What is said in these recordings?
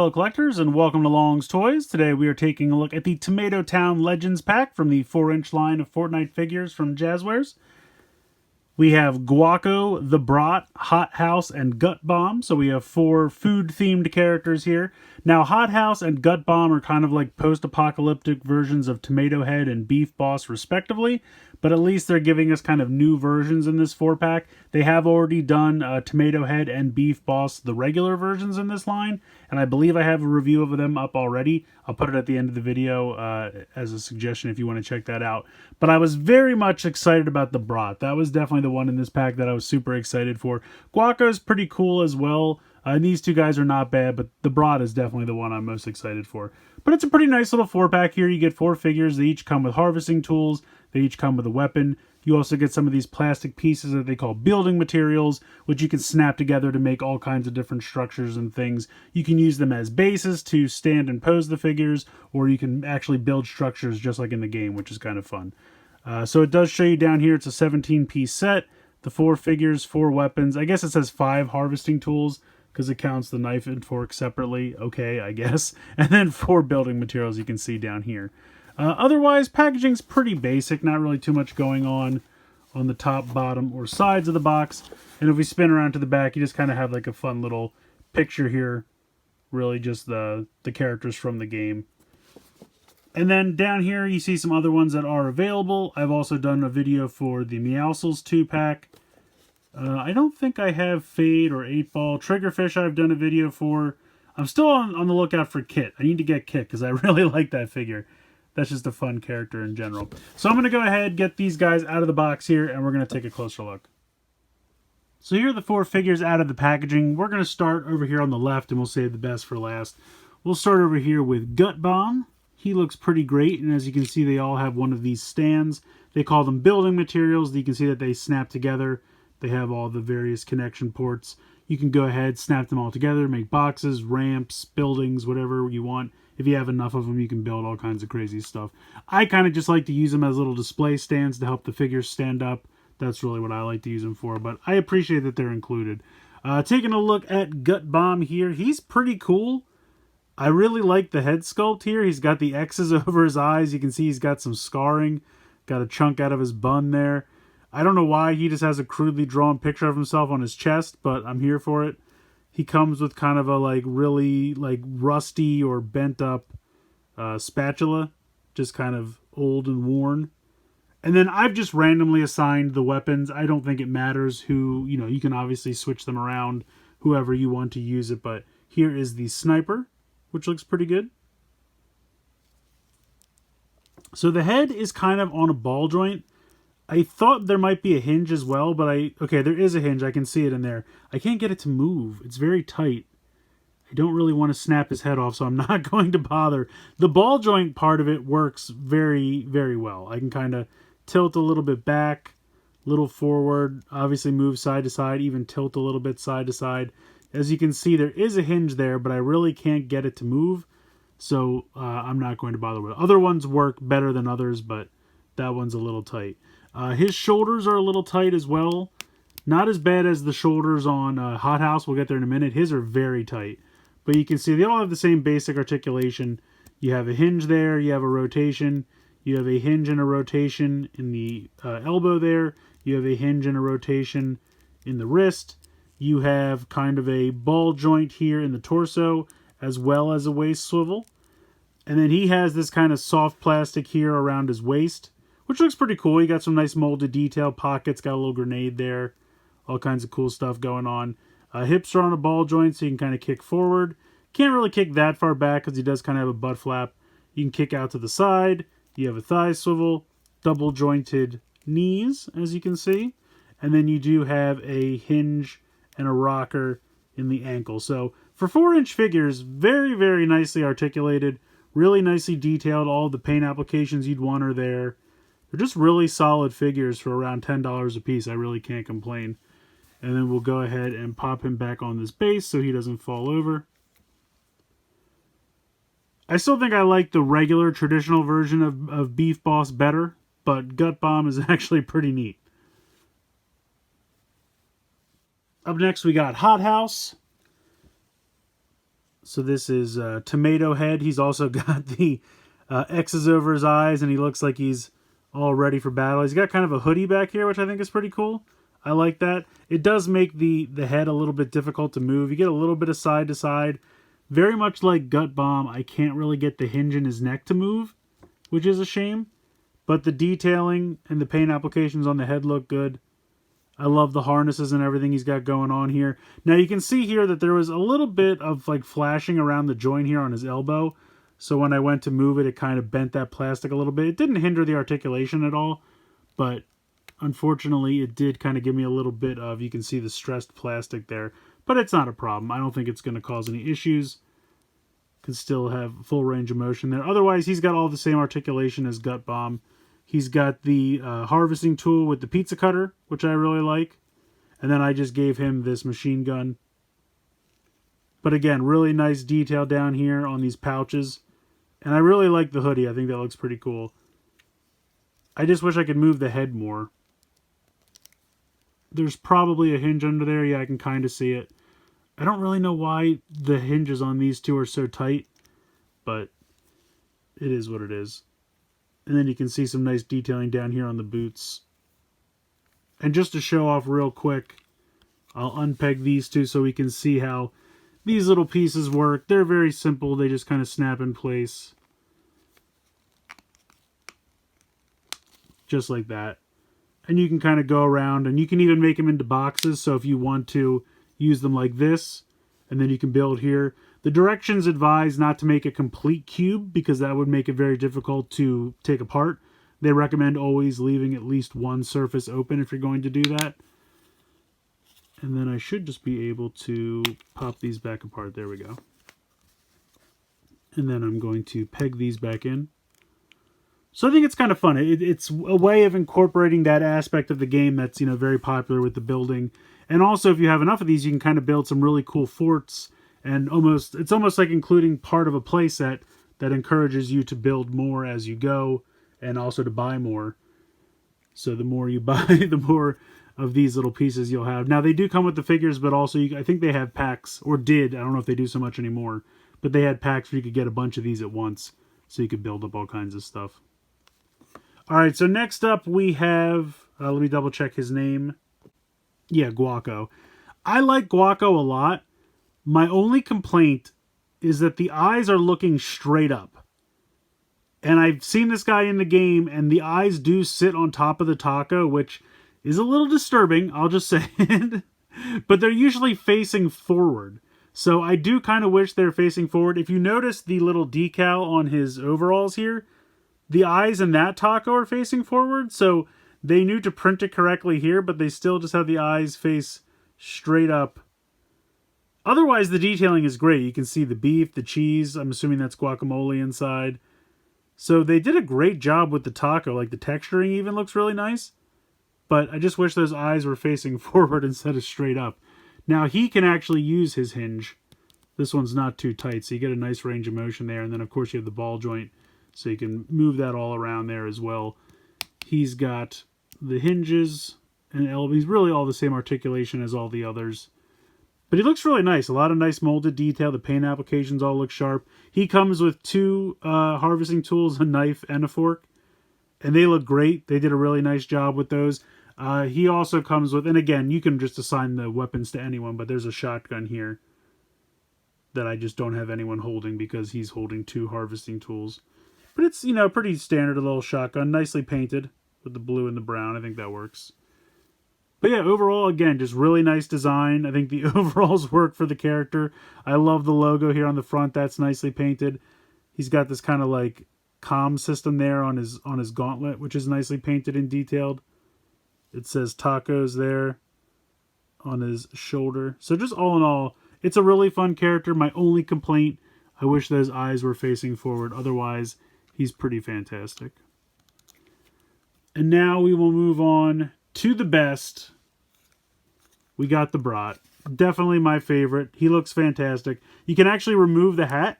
fellow collectors, and welcome to Long's Toys. Today we are taking a look at the Tomato Town Legends pack from the 4-inch line of Fortnite figures from Jazzwares. We have Guaco, the Brat, Hot House, and Gut Bomb. So we have 4 food-themed characters here. Now, Hot House and Gut Bomb are kind of like post-apocalyptic versions of Tomato Head and Beef Boss, respectively. But at least they're giving us kind of new versions in this 4-pack. They have already done Tomato Head and Beef Boss, the regular versions in this line. And I believe I have a review of them up already. I'll put it at the end of the video as a suggestion if you want to check that out. But I was very much excited about the Brat. That was definitely the one in this pack that I was super excited for. Guaco's pretty cool as well. And these two guys are not bad, but the Brat is definitely the one I'm most excited for. But it's a pretty nice little 4-pack here. You get 4 figures. They each come with harvesting tools. They each come with a weapon. You also get some of these plastic pieces that they call building materials, which you can snap together to make all kinds of different structures and things. You can use them as bases to stand and pose the figures, or you can actually build structures just like in the game, which is kind of fun. So it does show you down here, it's a 17-piece set. The 4 figures, 4 weapons. I guess it says 5 harvesting tools, because it counts the knife and fork separately. Okay, I guess. And then 4 building materials you can see down here. Otherwise, packaging's pretty basic. Not really too much going on the top, bottom, or sides of the box. And if we spin around to the back, you just kind of have like a fun little picture here. Really just the characters from the game. And then down here, you see some other ones that are available. I've also done a video for the Meowscles 2-pack. I don't think I have Fade or 8-Ball. Triggerfish I've done a video for. I'm still on the lookout for Kit. I need to get Kit because I really like that figure. That's just a fun character in general. So I'm going to go ahead, get these guys out of the box here, and we're going to take a closer look. So here are the 4 figures out of the packaging. We're going to start over here on the left, and we'll save the best for last. We'll start over here with Gut Bomb. He looks pretty great, and as you can see, they all have one of these stands. They call them building materials. You can see that they snap together. They have all the various connection ports. You can go ahead, snap them all together, make boxes, ramps, buildings, whatever you want. If you have enough of them, you can build all kinds of crazy stuff. I kind of just like to use them as little display stands to help the figures stand up. That's really what I like to use them for, but I appreciate that they're included. Taking a look at Gut Bomb here, he's pretty cool. I really like the head sculpt here. He's got the X's over his eyes. You can see he's got some scarring. Got a chunk out of his bun there. I don't know why he just has a crudely drawn picture of himself on his chest, but I'm here for it. He comes with kind of a really rusty or bent up spatula, just kind of old and worn. And then I've just randomly assigned the weapons. I don't think it matters who, you can obviously switch them around, whoever you want to use it. But here is the sniper, which looks pretty good. So the head is kind of on a ball joint. I thought there might be a hinge as well, but okay, there is a hinge. I can see it in there. I can't get it to move. It's very tight. I don't really want to snap his head off, so I'm not going to bother. The ball joint part of it works very, very well. I can kind of tilt a little bit back, little forward, obviously move side to side, even tilt a little bit side to side. As you can see, there is a hinge there, but I really can't get it to move, so I'm not going to bother with it. Other ones work better than others, but that one's a little tight. His shoulders are a little tight as well. Not as bad as the shoulders on Hot House. We'll get there in a minute. His are very tight. But you can see they all have the same basic articulation. You have a hinge there. You have a rotation. You have a hinge and a rotation in the elbow there. You have a hinge and a rotation in the wrist. You have kind of a ball joint here in the torso, as well as a waist swivel. And then he has this kind of soft plastic here around his waist, which looks pretty cool. You got some nice molded detail pockets, got a little grenade there, all kinds of cool stuff going on. Hips are on a ball joint, so you can kind of kick forward. Can't really kick that far back because he does kind of have a butt flap. You can kick out to the side. You have a thigh swivel, double jointed knees, as you can see. And then you do have a hinge and a rocker in the ankle. So for 4-inch figures, very, very nicely articulated, really nicely detailed. All the paint applications you'd want are there. They're just really solid figures for around $10 a piece. I really can't complain. And then we'll go ahead and pop him back on this base so he doesn't fall over. I still think I like the regular traditional version of Beef Boss better, but Gut Bomb is actually pretty neat. Up next we got Hot House. So this is Tomato Head. He's also got the X's over his eyes, and he looks like he's all ready for battle. He's got kind of a hoodie back here, which I think is pretty cool. I like that. It does make the head a little bit difficult to move. You get a little bit of side to side. Very much like Gut Bomb, I can't really get the hinge in his neck to move, which is a shame. But the detailing and the paint applications on the head look good. I love the harnesses and everything he's got going on here. Now you can see here that there was a little bit of like flashing around the joint here on his elbow. So when I went to move it, it kind of bent that plastic a little bit. It didn't hinder the articulation at all, but unfortunately it did kind of give me a little bit of, you can see the stressed plastic there, but it's not a problem. I don't think it's going to cause any issues. Can still have full range of motion there. Otherwise, he's got all the same articulation as Gut Bomb. He's got the harvesting tool with the pizza cutter, which I really like. And then I just gave him this machine gun. But again, really nice detail down here on these pouches. And I really like the hoodie. I think that looks pretty cool. I just wish I could move the head more. There's probably a hinge under there. Yeah, I can kind of see it. I don't really know why the hinges on these two are so tight, but it is what it is. And then you can see some nice detailing down here on the boots. And just to show off real quick, I'll unpeg these two so we can see how these little pieces work. They're very simple. They just kind of snap in place. Just like that. And you can kind of go around, and you can even make them into boxes. So if you want to use them like this, and then you can build here. The directions advise not to make a complete cube because that would make it very difficult to take apart. They recommend always leaving at least one surface open if you're going to do that. And then I should just be able to pop these back apart. There we go. And then I'm going to peg these back in. So I think it's kind of fun. It's a way of incorporating that aspect of the game that's, very popular with the building. And also, if you have enough of these, you can kind of build some really cool forts. And it's almost like including part of a playset that encourages you to build more as you go and also to buy more. So the more you buy, the more of these little pieces you'll have. Now, they do come with the figures, but also I think they have packs, or did. I don't know if they do so much anymore. But they had packs where you could get a bunch of these at once. So you could build up all kinds of stuff. All right, so next up we have, let me double check his name. Yeah, Guaco. I like Guaco a lot. My only complaint is that the eyes are looking straight up. And I've seen this guy in the game, and the eyes do sit on top of the taco, which is a little disturbing, I'll just say it. But they're usually facing forward. So I do kind of wish they're facing forward. If you notice the little decal on his overalls here, the eyes in that taco are facing forward. So they knew to print it correctly here, but they still just have the eyes face straight up. Otherwise, the detailing is great. You can see the beef, the cheese. I'm assuming that's guacamole inside. So they did a great job with the taco. Like the texturing even looks really nice. But I just wish those eyes were facing forward instead of straight up. Now he can actually use his hinge. This one's not too tight, so you get a nice range of motion there. And then, of course, you have the ball joint, so you can move that all around there as well. He's got the hinges and elbows. He's really all the same articulation as all the others. But he looks really nice. A lot of nice molded detail. The paint applications all look sharp. He comes with two harvesting tools, a knife and a fork. And they look great. They did a really nice job with those. He also comes with, and again, you can just assign the weapons to anyone, but there's a shotgun here that I just don't have anyone holding because he's holding two harvesting tools. But it's, pretty standard little shotgun, nicely painted with the blue and the brown. I think that works. But yeah, overall, again, just really nice design. I think the overalls work for the character. I love the logo here on the front. That's nicely painted. He's got this kind of like comm system there on his gauntlet, which is nicely painted and detailed. It says tacos there on his shoulder. So just all in all, it's a really fun character. My only complaint, I wish those eyes were facing forward. Otherwise, he's pretty fantastic. And now we will move on to the best. We got the Brat. Definitely my favorite. He looks fantastic. You can actually remove the hat.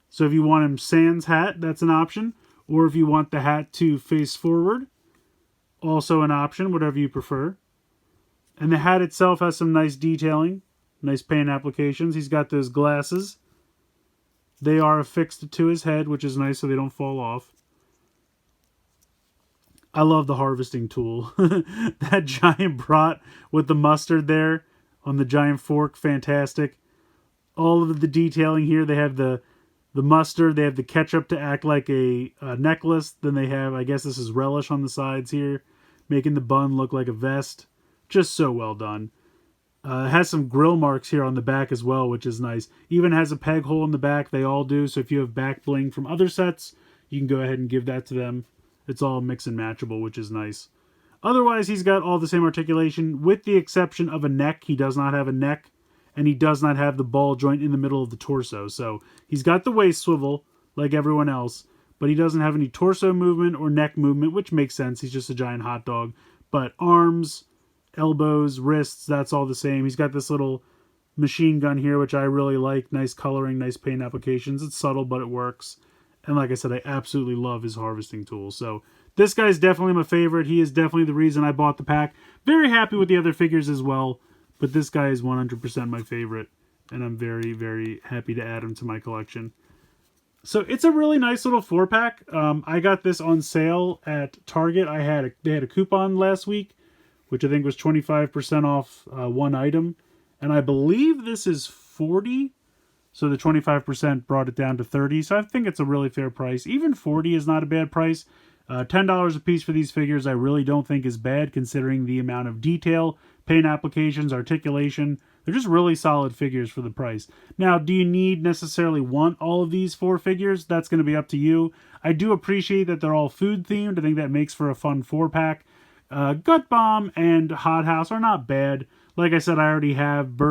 So if you want him sans hat, that's an option. Or if you want the hat to face forward, also an option, whatever you prefer. And the hat itself has some nice detailing, nice paint applications. He's got those glasses They are affixed to his head, which is nice so they don't fall off. I love the harvesting tool. That giant brat with the mustard there on the giant fork, fantastic. All of the detailing here, they have the mustard, they have the ketchup to act like a necklace. Then they have, I guess this is relish on the sides here, making the bun look like a vest. Just so well done. It has some grill marks here on the back as well, which is nice. Even has a peg hole in the back. They all do. So if you have back bling from other sets, you can go ahead and give that to them. It's all mix and matchable, which is nice. Otherwise, he's got all the same articulation, with the exception of a neck. He does not have a neck, and he does not have the ball joint in the middle of the torso. So he's got the waist swivel, like everyone else, but he doesn't have any torso movement or neck movement, which makes sense. He's just a giant hot dog. But arms, elbows, wrists, that's all the same. He's got this little machine gun here, which I really like. Nice coloring, nice paint applications. It's subtle, but it works. And like I said, I absolutely love his harvesting tool. So this guy's definitely my favorite. He is definitely the reason I bought the pack. Very happy with the other figures as well. But this guy is 100% my favorite. And I'm very, very happy to add him to my collection. So it's a really nice little 4-pack. I got this on sale at Target. They had a coupon last week, which I think was 25% off one item. And I believe this is 40. So the 25% brought it down to 30. So I think it's a really fair price. Even 40 is not a bad price. $10 a piece for these figures I really don't think is bad, considering the amount of detail, paint applications, articulation. They're just really solid figures for the price. Now, do you necessarily want all of these 4 figures? That's going to be up to you. I do appreciate that they're all food themed. I think that makes for a fun 4-pack. Gut Bomb and Hot House are not bad. Like I said, I already have I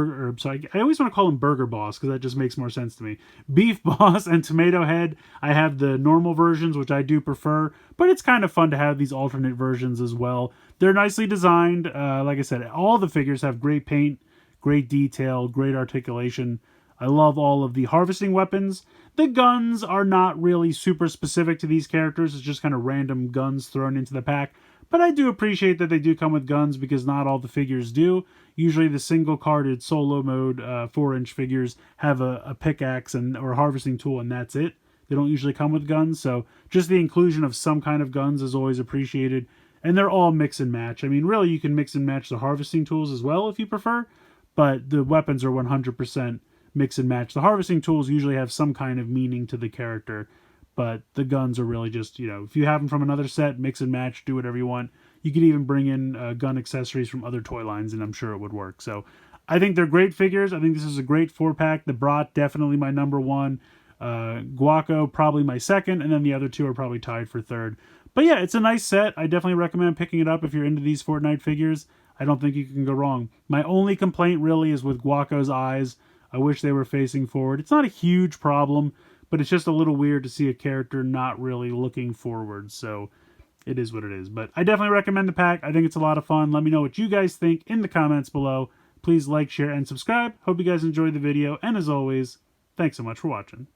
always want to call him Burger Boss because that just makes more sense to me. Beef Boss and Tomato Head. I have the normal versions, which I do prefer, but it's kind of fun to have these alternate versions as well. They're nicely designed. Like I said, all the figures have great paint, great detail, great articulation. I love all of the harvesting weapons. The guns are not really super specific to these characters. It's just kind of random guns thrown into the pack. But I do appreciate that they do come with guns because not all the figures do. Usually the single-carded solo mode 4-inch figures have a pickaxe or harvesting tool, and that's it. They don't usually come with guns, so just the inclusion of some kind of guns is always appreciated. And they're all mix and match. I mean, really, you can mix and match the harvesting tools as well if you prefer, but the weapons are 100% mix and match. The harvesting tools usually have some kind of meaning to the character, but the guns are really just, if you have them from another set, mix and match, do whatever you want. You could even bring in gun accessories from other toy lines, and I'm sure it would work. So I think they're great figures. I think this is a great 4-pack. The Brat, definitely my number 1. Guaco, probably my 2nd, and then the other 2 are probably tied for 3rd. But yeah, it's a nice set. I definitely recommend picking it up if you're into these Fortnite figures. I don't think you can go wrong. My only complaint really is with Guaco's eyes. I wish they were facing forward. It's not a huge problem, but it's just a little weird to see a character not really looking forward. So it is what it is. But I definitely recommend the pack. I think it's a lot of fun. Let me know what you guys think in the comments below. Please like, share, and subscribe. Hope you guys enjoyed the video. And as always, thanks so much for watching.